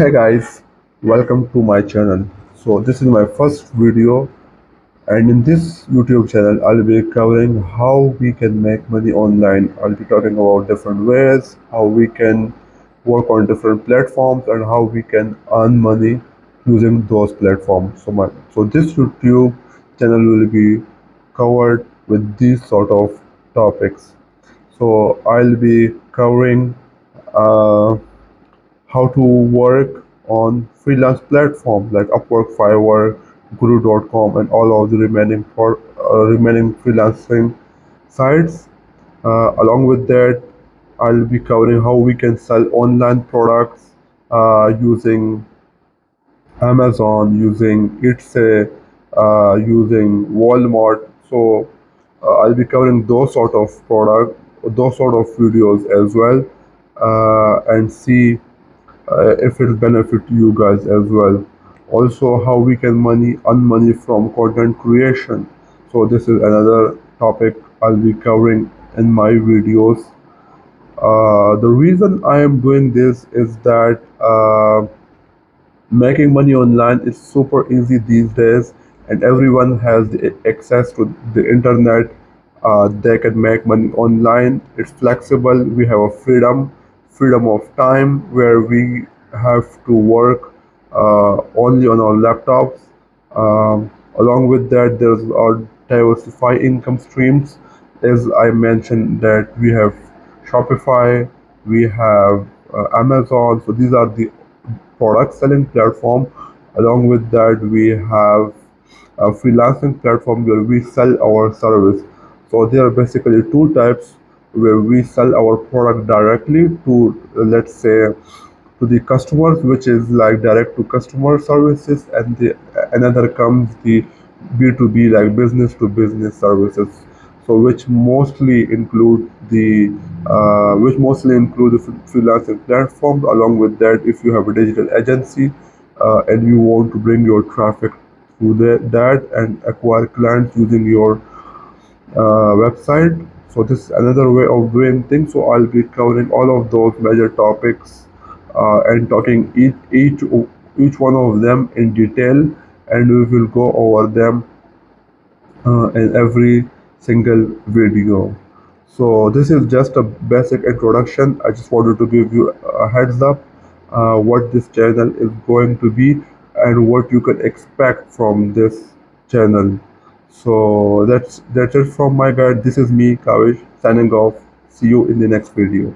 Hi guys, welcome to my channel. So this is my first video, and in this YouTube channel I'll be covering how we can make money online. I'll be talking about different ways, how we can work on different platforms and how we can earn money using those platforms. So this YouTube channel will be covered with these sort of topics. So I'll be covering uh, how to work on freelance platforms like Upwork, Fiverr, Guru.com, and all of the remaining freelancing sites. Along with that, I'll be covering how we can sell online products using Amazon, using using Walmart. So I'll be covering those sort of videos as well, and see if it benefit you guys as well. Also, how we can earn money from content creation. So this is another topic I'll be covering in my videos. The reason I am doing this is that making money online is super easy these days, and everyone has the access to the internet. They can make money online. It's flexible. We have a freedom of time where we have to work only on our laptops. Along with that, there's our diversify income streams. As I mentioned, that we have Shopify, we have Amazon. So these are the product selling platform. Along with that, we have a freelancing platform where we sell our service. So there are basically two types where we sell our product directly to, let's say, to the customers, which is like direct to customer services, and the another comes the B2B, like business to business services. So which mostly include the freelancing platforms. Along with that, if you have a digital agency and you want to bring your traffic through that and acquire clients using your website. So this is another way of doing things. So I'll be covering all of those major topics and talking each one of them in detail, and we will go over them in every single video. So this is just a basic introduction. I just wanted to give you a heads up what this channel is going to be and what you can expect from this channel. So that's it from my guide. This is me, Kavish, signing off. See you in the next video.